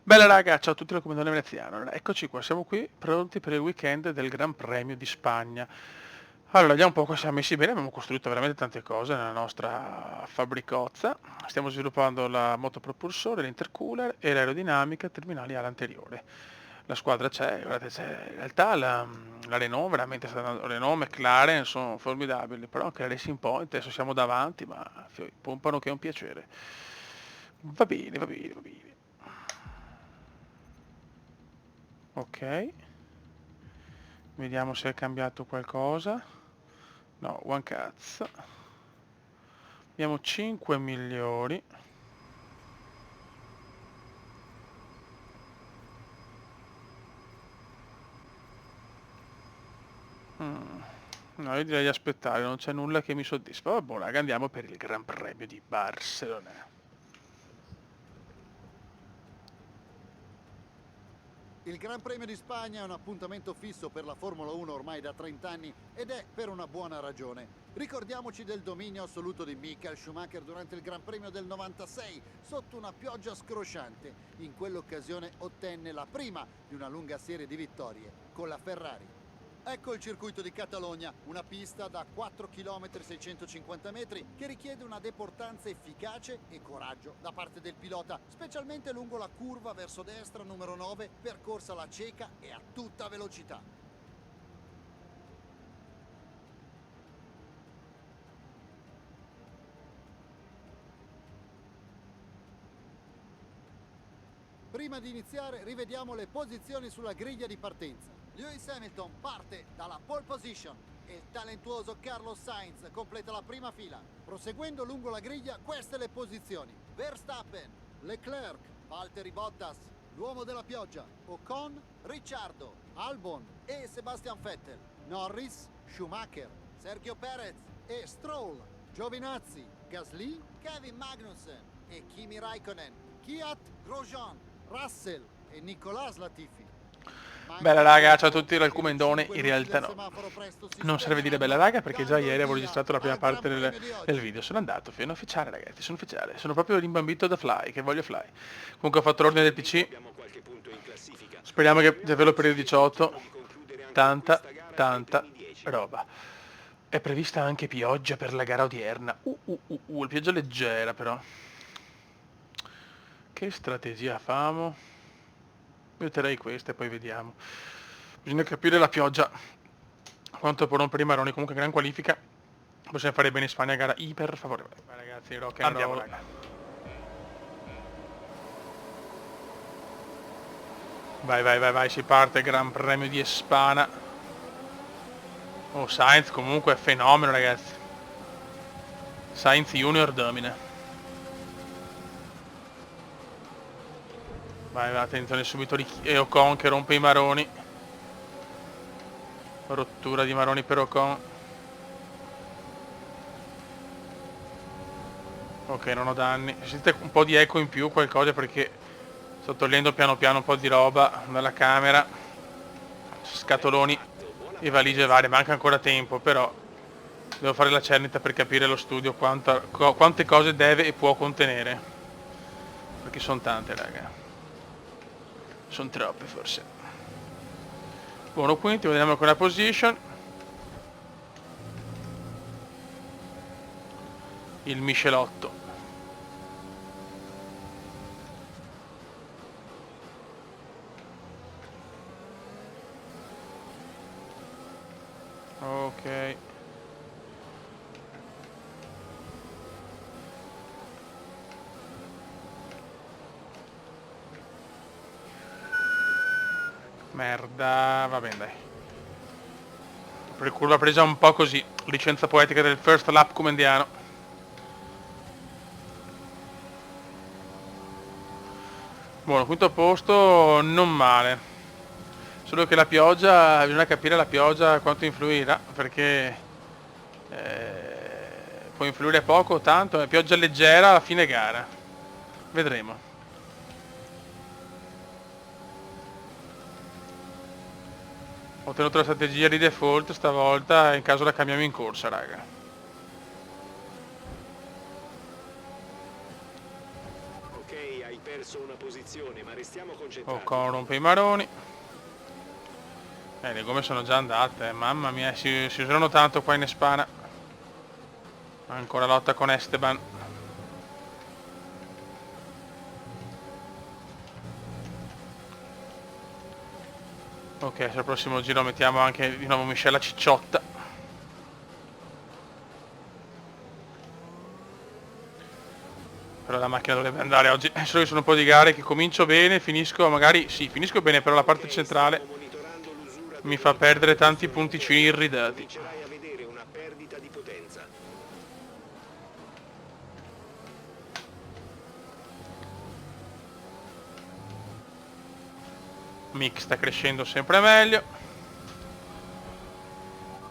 Bella raga, ciao a tutti, da Comandante Veneziano. Allora, eccoci qua, siamo qui pronti per il weekend del Gran Premio di Spagna. Allora, vediamo un po' come siamo messi bene, abbiamo costruito veramente tante cose nella nostra fabbricozza. Stiamo sviluppando la motopropulsore, l'intercooler e l'aerodinamica terminali all'anteriore. La squadra c'è, guardate, c'è in realtà la Renault veramente sta andando, Renault, McLaren sono formidabili, però anche la Racing Point, adesso siamo davanti, ma pompano che è un piacere. Va bene, va bene, va bene. Ok, vediamo se è cambiato qualcosa. No, one cazzo. Abbiamo 5 migliori. No, io direi di aspettare, non c'è nulla che mi soddisfa. Vabbè, raga, andiamo per il Gran Premio di Barcellona. Il Gran Premio di Spagna è un appuntamento fisso per la Formula 1 ormai da 30 anni ed è per una buona ragione. Ricordiamoci del dominio assoluto di Michael Schumacher durante il Gran Premio del 96 sotto una pioggia scrosciante. In quell'occasione ottenne la prima di una lunga serie di vittorie con la Ferrari. Ecco il circuito di Catalogna, una pista da 4 km 650 metri che richiede una deportanza efficace e coraggio da parte del pilota, specialmente lungo la curva verso destra numero 9, percorsa alla cieca e a tutta velocità. Prima di iniziare rivediamo le posizioni sulla griglia di partenza. Lewis Hamilton parte dalla pole position e il talentuoso Carlos Sainz completa la prima fila. Proseguendo lungo la griglia, queste le posizioni: Verstappen, Leclerc, Valtteri Bottas, l'uomo della pioggia, Ocon, Ricciardo, Albon e Sebastian Vettel, Norris, Schumacher, Sergio Perez e Stroll, Giovinazzi, Gasly, Kevin Magnussen e Kimi Raikkonen, Kvyat, Grosjean, Russell e Nicolas Latifi. Bella raga, ciao a tutti dal Comandone, in realtà no. Non serve dire bella raga perché già ieri avevo registrato la prima parte del video. Sono andato, sono ufficiale ragazzi, sono ufficiale. Sono proprio rimbambito da Fly, che voglio Fly. Comunque ho fatto l'ordine del PC. Speriamo di averlo per il 18. Tanta, tanta roba. È prevista anche pioggia per la gara odierna. Pioggia leggera però. Che strategia famo? Metterei questa e poi vediamo. Bisogna capire la pioggia quanto può rompere i maroni. Comunque gran qualifica. Possiamo fare bene in Spagna, gara iper favorevole. Vai ragazzi, rock and Andiamo, roll. raga. Vai, vai, vai, vai, si parte, Gran Premio di Espana. Oh, Sainz comunque è fenomeno, ragazzi. Sainz Junior domina. Vai, vai, attenzione subito e Ocon che rompe i maroni. Rottura di maroni per Ocon. Ok, non ho danni. Sentite un po' di eco in più, qualcosa, perché sto togliendo piano piano un po' di roba dalla camera. Scatoloni e valigie varie, manca ancora tempo, però devo fare la cernita per capire lo studio quante cose deve e può contenere. Perché sono tante, raga. Sono troppe forse. Buono, quindi vediamo con la position. Il miscelotto. Ok. Merda, va bene dai. Per curva presa un po' così. Licenza poetica del first lap comendiano. Buono, quinto posto, non male. Solo che la pioggia, bisogna capire la pioggia quanto influirà, perché può influire poco o tanto, è pioggia leggera alla fine gara. Vedremo. Ho tenuto la strategia di default stavolta, in caso la cambiamo in corsa, raga. Ok, hai perso verso una posizione, ma restiamo concentrati. Ocon rompe i maroni. Le gomme sono già andate, mamma mia, si useranno tanto qua in Espana. Ancora lotta con Esteban. Ok, al prossimo giro mettiamo anche di nuovo Michela Cicciotta. Però la macchina dovrebbe andare oggi. Solo che sono un po' di gare che comincio bene, finisco magari... Sì, finisco bene, però la parte centrale mi fa perdere tanti punticini irridati. Comincerai a vedere una perdita di potenza. Mick sta crescendo sempre meglio.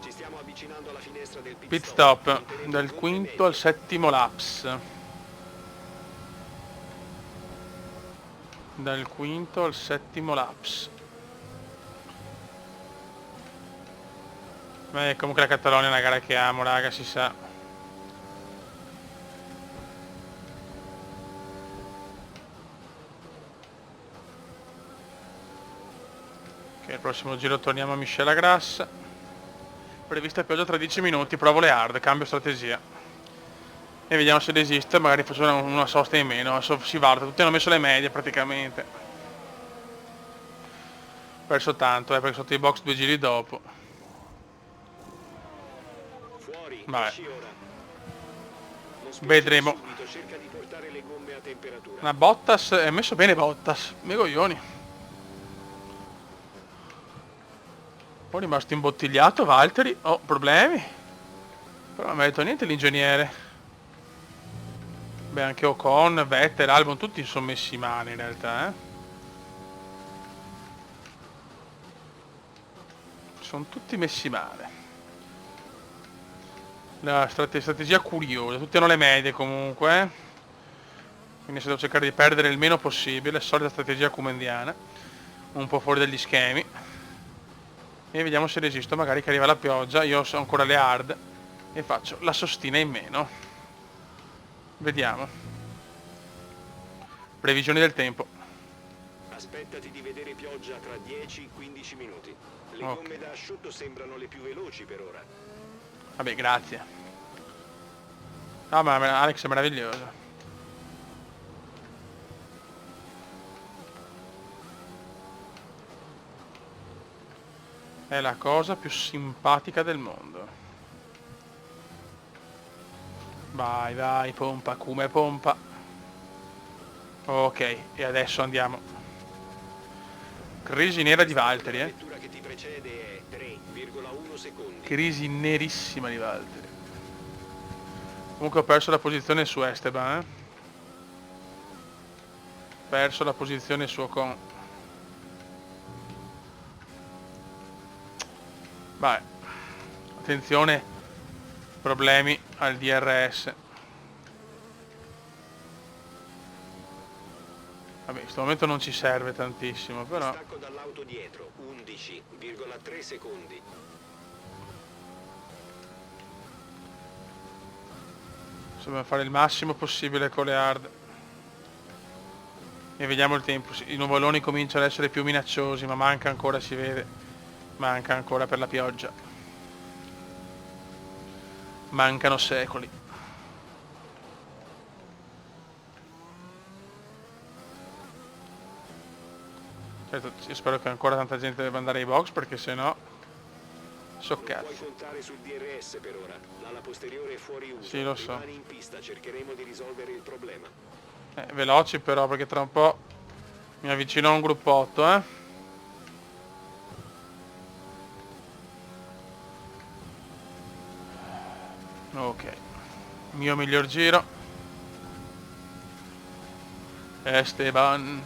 Ci stiamo avvicinando alla finestra del Pit stop dal quinto al settimo laps. Dal quinto al settimo laps. Beh, comunque la Catalogna è una gara che amo, raga, si sa. Ok, il prossimo giro torniamo a Michela Grassa. Prevista pioggia tra 10 minuti, provo le hard, cambio strategia. E vediamo se resiste, magari faccio una sosta in meno, adesso si valuta, tutti hanno messo le medie praticamente. Ho perso tanto, perché sotto i box 2 giri dopo. Fuori, Vabbè. esci ora. Non spingere Vedremo. subito, cerca di portare le gomme a temperatura. Una Bottas, è messo bene Bottas, me coglioni. Poi è rimasto imbottigliato Valtteri, ho problemi. Però non mi ha detto niente l'ingegnere. Beh, anche Ocon, Vettel, Albon, tutti sono messi male in realtà, Sono tutti messi male. La strategia curiosa, tutti hanno le medie comunque. Quindi se devo cercare di perdere il meno possibile, solita strategia comendiana. Un po' fuori dagli schemi. E vediamo se resisto, magari che arriva la pioggia, io ho ancora le hard e faccio la sostina in meno. Vediamo. Previsioni del tempo. Aspettati di vedere pioggia tra 10-15 minuti. Le Ok. gomme da asciutto sembrano le più veloci per ora. Vabbè, grazie. Ah, ma Alex è meraviglioso. È la cosa più simpatica del mondo. Vai, vai, pompa, come pompa. Ok, e adesso andiamo. Crisi nera di Valtteri, La vettura che ti precede è 3,1 secondi. Crisi nerissima di Valtteri. Comunque ho perso la posizione su Esteban, Perso la posizione su Ocon. Vai. Attenzione. Problemi al DRS. Vabbè, in questo momento non ci serve tantissimo, però... Stacco dall'auto dietro, 11,3 secondi. Dobbiamo fare il massimo possibile con le hard. E vediamo il tempo. I nuvoloni cominciano ad essere più minacciosi, ma manca ancora, si vede. Manca ancora per la pioggia. Mancano secoli. Certo, io spero che ancora tanta gente debba andare ai box, perché sennò so Non cazzo. puoi contare sul DRS per ora. L'ala posteriore è fuori uso. Sì, lo so. Rimani in pista, cercheremo di risolvere il problema. Veloci però, perché tra un po' mi avvicino a un gruppotto, Ok. Mio miglior giro. Esteban.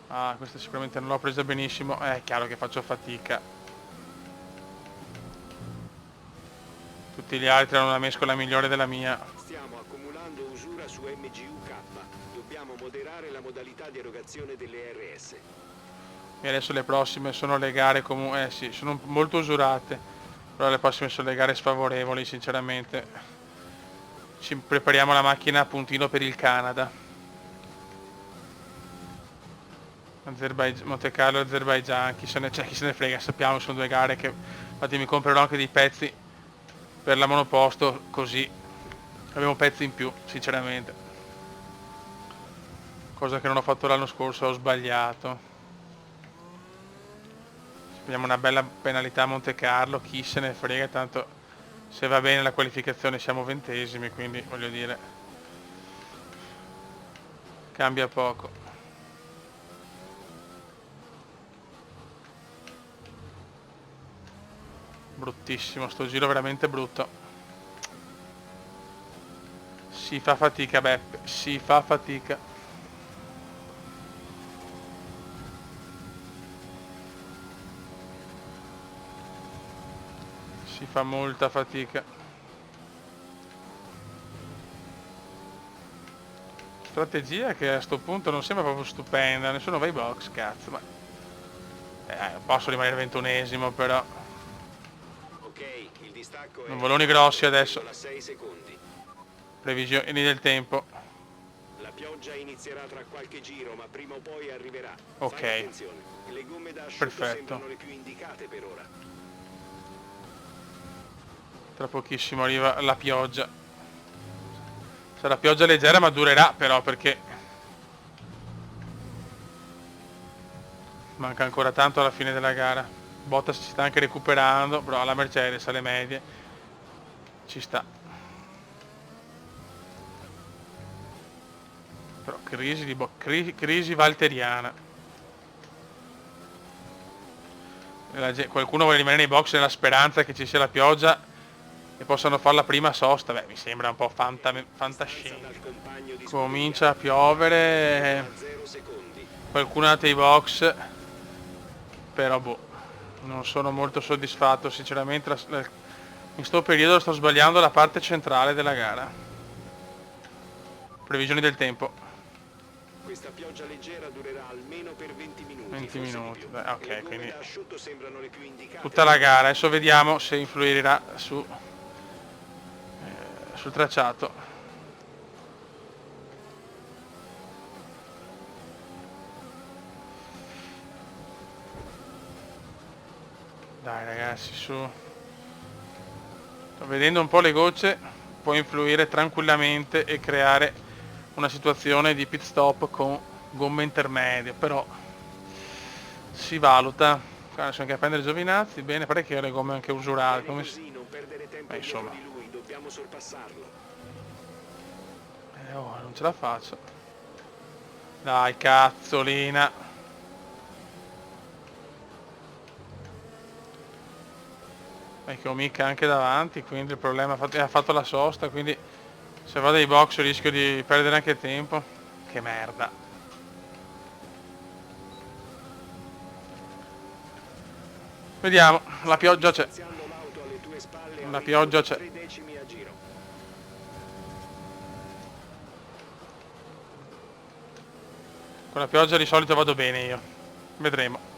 Ah, questa sicuramente non l'ho presa benissimo. È chiaro che faccio fatica. Tutti gli altri hanno una mescola migliore della mia. Stiamo accumulando usura su MGUK. Dobbiamo moderare la modalità di erogazione delle RS. E adesso le prossime sono le gare comunque... sì, sono molto usurate. Però le prossime sono le gare sfavorevoli, sinceramente. ci prepariamo la macchina a puntino per il Canada. Monte Carlo e Azerbaijan, chi se ne frega, sappiamo che sono due gare che infatti mi comprerò anche dei pezzi per la monoposto, così abbiamo pezzi in più, sinceramente, cosa che non ho fatto l'anno scorso, ho sbagliato. Abbiamo una bella penalità a Monte Carlo, chi se ne frega, tanto se va bene la qualificazione siamo 20esimi, quindi voglio dire, cambia poco. Bruttissimo, sto giro veramente brutto. Si fa fatica, Beppe, si fa fatica. Si fa molta fatica. Strategia che a sto punto non sembra proprio stupenda, nessuno va ai box, cazzo, ma... posso rimanere 21esimo però. Il distacco non voloni grossi adesso. 6 secondi. Previsioni del tempo. La pioggia inizierà tra qualche giro, ma prima o poi arriverà. Ok. Fai attenzione. Le gomme da asciutto Perfetto. sembrano le più indicate per ora. Tra pochissimo arriva la pioggia. Sarà pioggia leggera ma durerà però, perché manca ancora tanto alla fine della gara. Bottas si sta anche recuperando, però la Mercedes alle medie ci sta. Però crisi valteriana. Qualcuno vuole rimanere nei box nella speranza che ci sia la pioggia e possano fare la prima sosta. Beh, mi sembra un po' fantascienza. Comincia a piovere, qualcuno ha i box, però boh, non sono molto soddisfatto sinceramente. In sto periodo sto sbagliando la parte centrale della gara. Previsioni del tempo. Questa pioggia leggera durerà almeno per 20 minuti. 20 minuti, beh, ok, quindi sembrano le più indicate. tutta la gara. Adesso vediamo se influirà sul tracciato. Dai ragazzi, su. Sto vedendo un po' le gocce, può influire tranquillamente e creare una situazione di pit stop con gomme intermedie, però si valuta. Sono anche a prendere Giovinazzi, bene, parecchio le gomme anche usurate, come non perdere tempo insomma. di lui, dobbiamo sorpassarlo. Non ce la faccio. Dai, cazzolina. Che ho mica anche davanti, quindi il problema ha fatto la sosta, quindi se vado ai box rischio di perdere anche tempo. Che merda. Vediamo, la pioggia c'è. La pioggia c'è. Con la pioggia di solito vado bene io. Vedremo.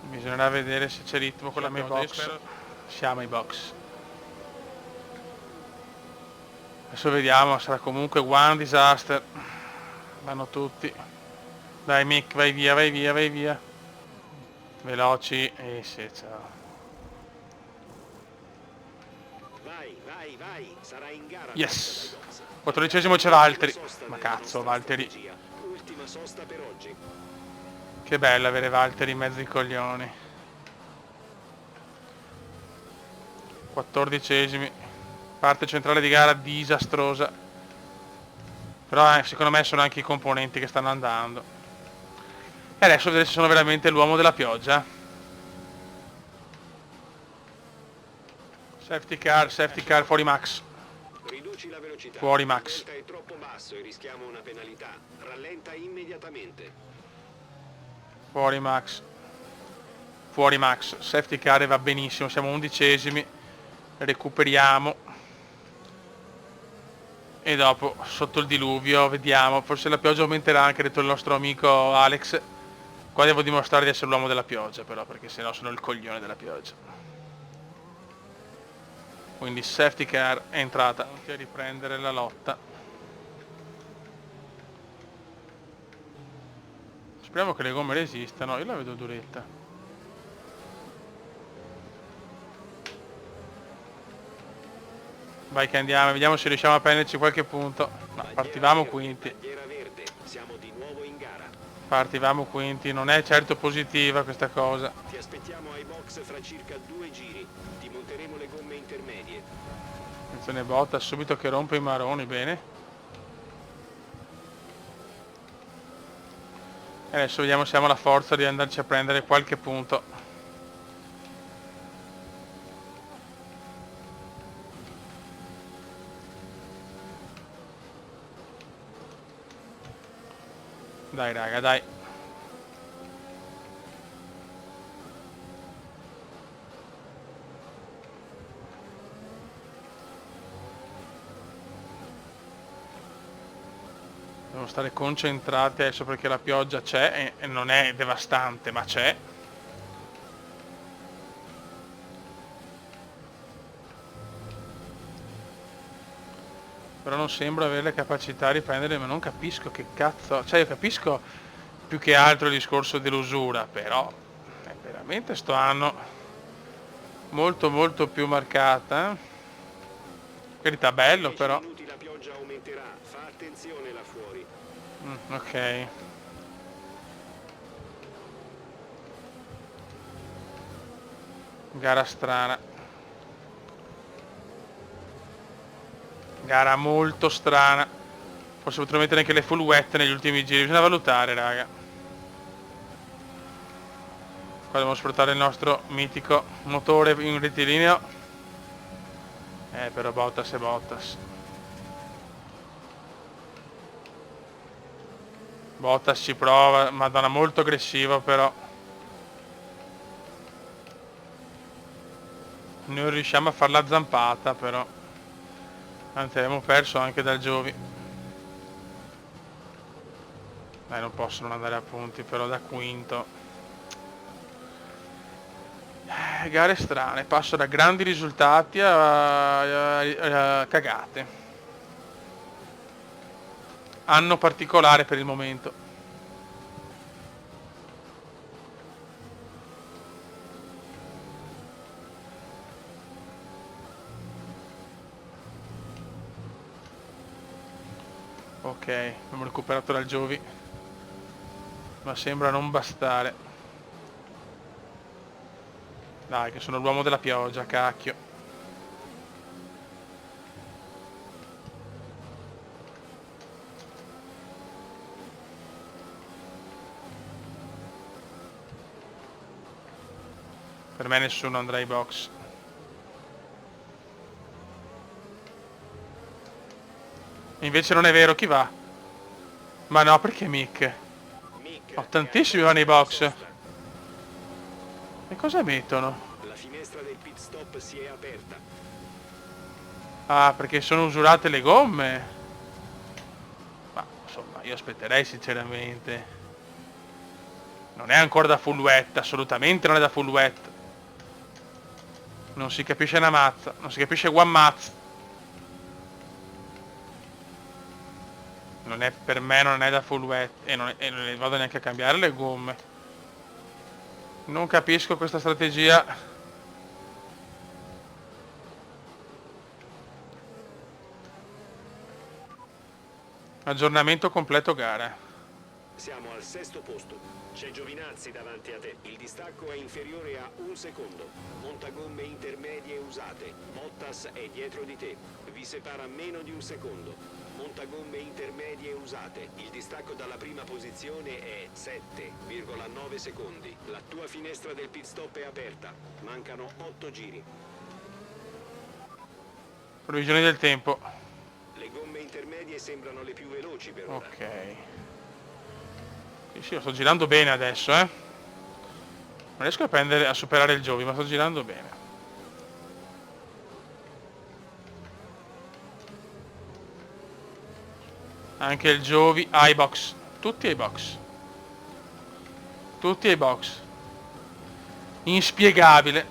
Bisognerà vedere se c'è ritmo con la mia box. Siamo ai box. Adesso vediamo, sarà comunque one disaster. Vanno tutti. Dai Mick, vai via, vai via, vai via. Veloci. Sì, ciao. Vai, sarà in gara. Yes. 14esimo c'è Valtteri. Ma cazzo, Valtteri. Ultima sosta per oggi. Che bello avere Valtteri in mezzo ai coglioni. 14esimi. Parte centrale di gara disastrosa. Però secondo me sono anche i componenti che stanno andando. E adesso vedere se sono veramente l'uomo della pioggia. Safety car, fuori Max. Riduci la velocità. Fuori Max. È troppo basso e rischiamo una penalità. Rallenta immediatamente. Fuori Max. Fuori Max. Safety car va benissimo, siamo 11esimi. Recuperiamo. E dopo, sotto il diluvio, vediamo. Forse la pioggia aumenterà anche, ha detto il nostro amico Alex. Qua devo dimostrare di essere l'uomo della pioggia però, perché sennò sono il coglione della pioggia. quindi safety car è entrata. Pronti a riprendere la lotta. Speriamo che le gomme resistano, io la vedo duretta. Vai che andiamo, vediamo se riusciamo a prenderci qualche punto. No, partivamo quinti. Bandiera verde, siamo di nuovo in gara. Partivamo quinti, non è certo positiva questa cosa. Ti aspettiamo ai box fra circa 2 giri. Ti monteremo le gomme intermedie. Attenzione Bottas, subito che rompe i maroni, bene. E adesso vediamo se abbiamo la forza di andarci a prendere qualche punto. Dai raga, dai. Devo stare concentrati adesso perché la pioggia c'è e non è devastante, ma c'è. Però non sembra avere le capacità di prendere, ma non capisco che cazzo... Cioè io capisco più che altro il discorso dell'usura, però è veramente sto anno molto molto più marcata. Per carità, bello 10 però. minuti la pioggia aumenterà. Fa attenzione là fuori. Ok. Gara strana. Gara molto strana. Forse potrò mettere anche le full wet negli ultimi giri. Bisogna valutare, raga. Qua dobbiamo sfruttare il nostro mitico motore in rettilineo. Però Bottas e Bottas. Bottas ci prova, madonna, molto aggressivo però. Non riusciamo a fare la zampata però. Anzi abbiamo perso anche dal Giovi. Non posso non andare a punti però da quinto. Gare strane, passo da grandi risultati a cagate. Anno particolare per il momento. Ok, abbiamo recuperato dal Giovi, ma sembra non bastare. Dai, che sono l'uomo della pioggia, cacchio. Per me nessuno andrà ai box. Invece non è vero, chi va? Ma no, perché Mick? Ho tantissimi vanno ai box. E cosa mettono? La finestra del pit stop si è aperta. Ah, perché sono usurate le gomme. Ma insomma, io aspetterei sinceramente. Non è ancora da full wet, assolutamente non è da full wet. Non si capisce una mazza, non si capisce one mazza. Non è, per me non è da full wet e non ne vado neanche a cambiare le gomme. Non capisco questa strategia. Aggiornamento completo gara. Siamo al 6° posto. C'è Giovinazzi davanti a te. Il distacco è inferiore a 1 secondo. Montagomme intermedie usate. Bottas è dietro di te. Vi separa meno di 1 secondo. Montagomme intermedie usate. Il distacco dalla prima posizione è 7,9 secondi. La tua finestra del pit stop è aperta. Mancano 8 giri. Previsioni del tempo. Le gomme intermedie sembrano le più veloci per ora. Ok. Sì, lo sto girando bene adesso, Non riesco a prendere, a superare il Giovi, ma sto girando bene. Anche il Giovi ai box. Tutti ai box. Tutti ai box. Inspiegabile.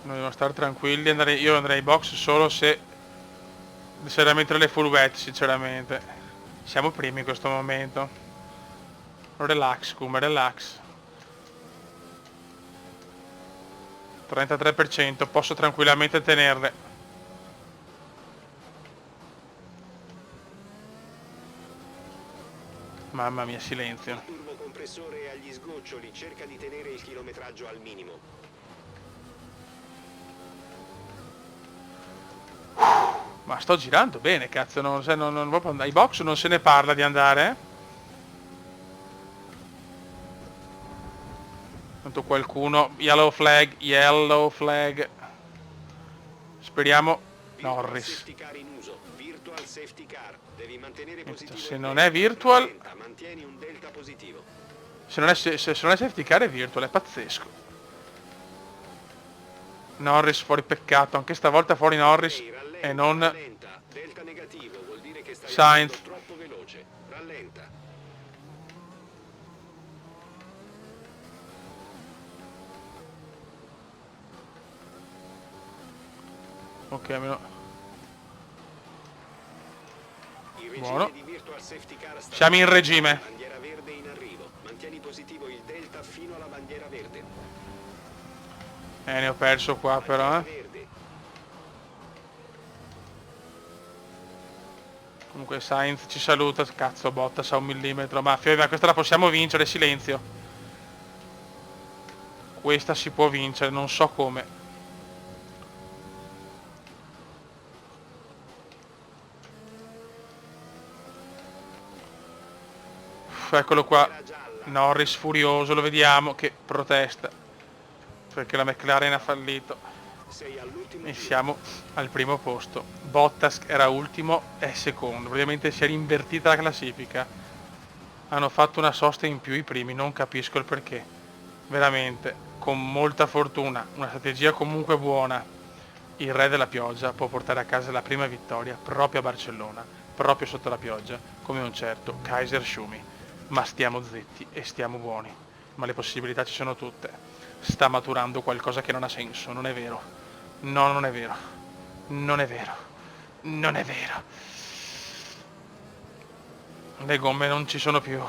Noi dobbiamo stare tranquilli, io andrei in box solo se la mettere le full wet, sinceramente. Siamo primi in questo momento. Relax, come relax. 33%, posso tranquillamente tenerle. Mamma mia, silenzio. Il turbocompressore agli sgoccioli, cerca di tenere il chilometraggio al minimo. Ma sto girando bene, cazzo, non proprio andare. Ai box non se ne parla di andare. Tanto qualcuno. Yellow flag. Speriamo. Norris. Safety car in uso. Virtual safety car. Devi mantenere positivo. Se non è virtual. Mantieni un delta positivo. Se non è safety car è virtual, è pazzesco. Norris fuori peccato, anche stavolta fuori Norris. Rallenta, E non rallenta. Delta negativo vuol dire che stai Sainz. andando troppo veloce. Rallenta. Ok, almeno. Il regime Buono. di virtual safety car sta Siamo in regime. Bandiera verde in arrivo. Mantieni positivo il delta fino alla bandiera verde. Ne ho perso qua però, Verde. Comunque Sainz ci saluta, cazzo Bottas a 1 mm, ma questa la possiamo vincere, silenzio. Questa si può vincere, non so come. Eccolo qua, Norris furioso, lo vediamo che protesta perché la McLaren ha fallito. Sei all'ultimo E giro. siamo al primo posto. Bottas era ultimo e secondo, praticamente si è invertita la classifica. Hanno fatto una sosta in più i primi, non capisco il perché. Veramente, con molta fortuna, una strategia comunque buona, il re della pioggia può portare a casa la prima vittoria proprio a Barcellona, proprio sotto la pioggia, come un certo Kaiser Schumi. Ma stiamo zitti e stiamo buoni, ma le possibilità ci sono tutte. Sta maturando qualcosa che non ha senso, non è vero. No, non è vero. Non è vero. Non è vero. Le gomme non ci sono più.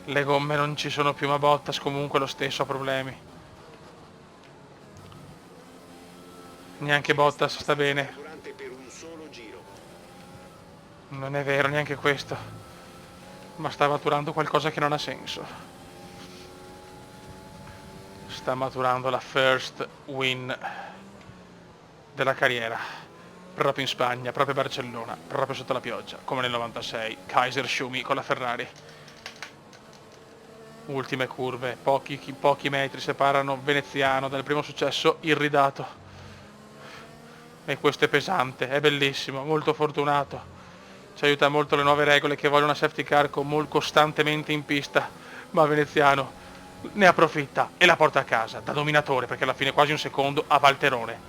Le gomme non ci sono più, ma Bottas comunque lo stesso ha problemi. Neanche Bottas sta bene. Durante per un solo giro. Non è vero neanche questo. Ma sta maturando qualcosa che non ha senso. Sta maturando la first win della carriera. Proprio in Spagna, proprio a Barcellona, proprio sotto la pioggia, come nel 96. Kaiser Schumi con la Ferrari. Ultime curve, pochi metri separano Veneziano dal primo successo irridato. E questo è pesante, è bellissimo, molto fortunato. Ci aiuta molto le nuove regole che vogliono una safety car costantemente in pista, ma Veneziano ne approfitta e la porta a casa da dominatore, perché alla fine quasi un secondo a Valterone.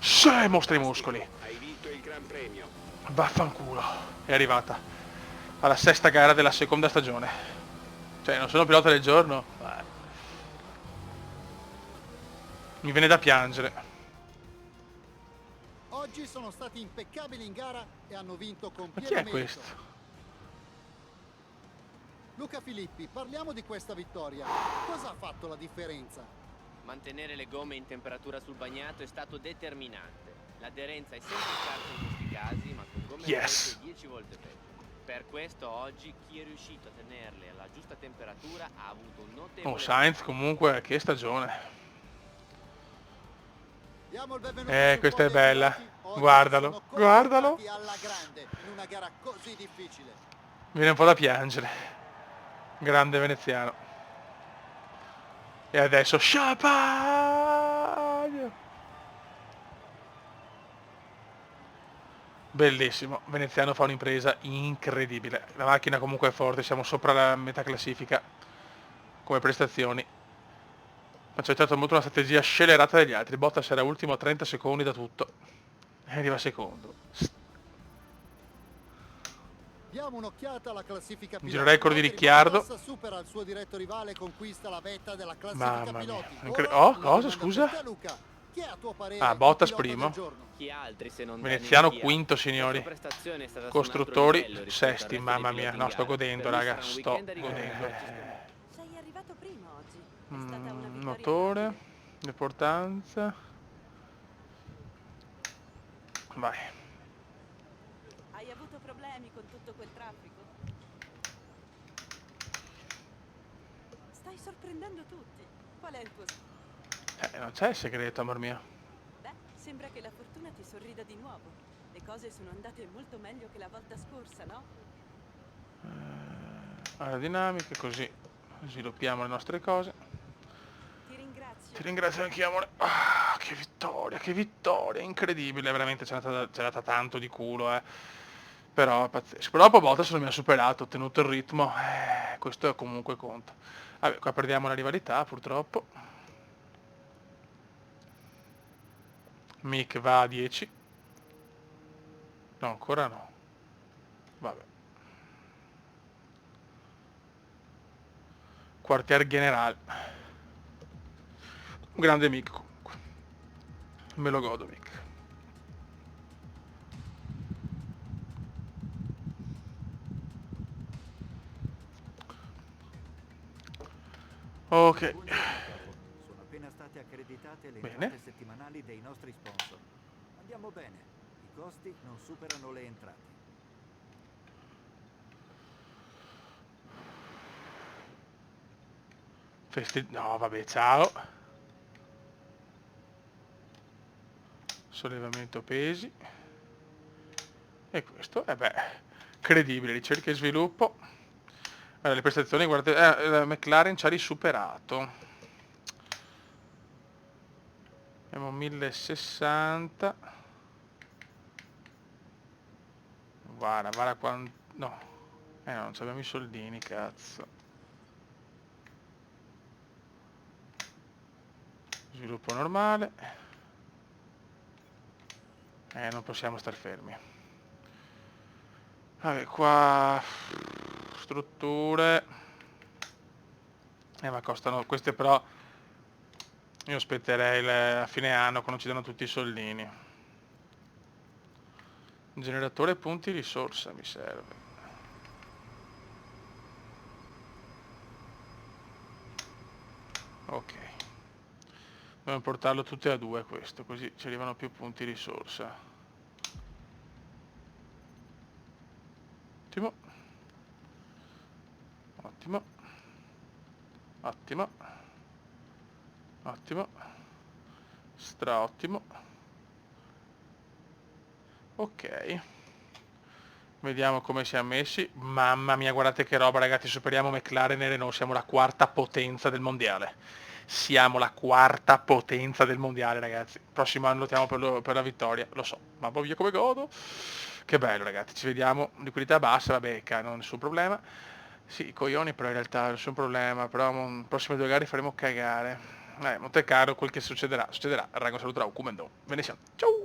Se mostra i muscoli. Hai vinto il Gran Premio. Vaffanculo. È arrivata alla sesta gara della seconda stagione. Cioè, non sono pilota del giorno. Mi viene da piangere. Oggi sono stati impeccabili in gara e hanno vinto con Ma chi pieno è merito. questo? Luca Filippi, parliamo di questa vittoria. Cosa ha fatto la differenza? Mantenere le gomme in temperatura sul bagnato è stato determinante. L'aderenza è sempre scarsa in questi casi, ma con gomme Yes. fresche 10 volte peggio. Per questo oggi chi è riuscito a tenerle alla giusta temperatura ha avuto un notevole... Oh, Sainz comunque, che stagione. Diamo il benvenuto sul Questa è podio ai bella. piloti. Oggi Guardalo, sono guardalo. confrontati alla grande in una gara così difficile. Mi viene un po' da piangere. Grande veneziano. E adesso champagne. Bellissimo. Veneziano fa un'impresa incredibile. La macchina comunque è forte, siamo sopra la metà classifica come prestazioni. Ma c'è stata molto una strategia scellerata degli altri. Bottas era ultimo a 30 secondi da tutto. E arriva secondo. Diamo un'occhiata alla classifica piloti. Giro record di Valtteri Ricciardo. Bottas supera il suo diretto rivale e conquista la vetta della classifica Mamma mia. piloti. Ora, Oh, una cosa, domanda scusa? per te, Luca. Chi è a tuo parere Ah, il Bottas pilota primo. del giorno? Chi altri se non Veneziano Daniel Kia? quinto, La signori. sua prestazione è stata su un altro Costruttori livello rispetto al sesti, resto mamma dei mia. piloti No, in sto gara. godendo, Per lui raga, sarà un sto weekend da ricordare godendo. per ciascuno. Sei arrivato primo oggi. È stata una vittoria Motore, facile. l'importanza. Vai. Hai avuto problemi con tutto quel traffico? Stai sorprendendo tutti. Qual è il tuo... Non c'è il segreto, amor mio. Beh, sembra che la fortuna ti sorrida di nuovo. Le cose sono andate molto meglio che la volta scorsa, no? Aerodinamica, così sviluppiamo le nostre cose. Ti ringrazio. Ti ringrazio anch'io, amore. Che vittoria, incredibile, veramente c'è andata tanto di culo, Però è pazzesco. Però dopo Bottas non mi ha superato, ho tenuto il ritmo, questo comunque conta. Vabbè, qua perdiamo la rivalità, purtroppo. Mick va a 10. No, ancora no. Vabbè. Quartier generale. Un grande Mick comunque. Me lo godo, Mick. Ok. Sono appena state accreditate le Bene. entrate settimanali dei nostri sponsor. Andiamo bene, i costi non superano le entrate. No, vabbè, ciao. Sollevamento pesi. E questo, credibile, ricerca e sviluppo. Allora, le prestazioni, guardate, la McLaren ci ha risuperato. Abbiamo 1060. Guarda quanto... No. No, non abbiamo i soldini, cazzo. Sviluppo normale. Non possiamo star fermi. Vabbè, qua... strutture. Ma costano... Queste però... Io aspetterei a fine anno quando ci danno tutti i soldini. Generatore punti risorsa mi serve. Ok. Dobbiamo portarlo tutte a 2 questo, così ci arrivano più punti risorsa. Ottimo. Ottimo. Ottimo. Ottimo. Straottimo. Ok. Vediamo come siamo messi. Mamma mia, guardate che roba, ragazzi, superiamo McLaren e Renault, siamo la quarta potenza del mondiale. Siamo la quarta potenza del mondiale, ragazzi. Prossimo anno lottiamo per la vittoria, lo so. Mamma mia, come godo. Che bello, ragazzi, ci vediamo. Liquidità bassa, vabbè, non nessun problema. Sì, coglioni, però in realtà nessun problema. Però prossime 2 gare faremo cagare. Monte Carlo, quel che succederà. Succederà. Raga, un saluto da Ucumendo. Ve ne siamo. Ciao!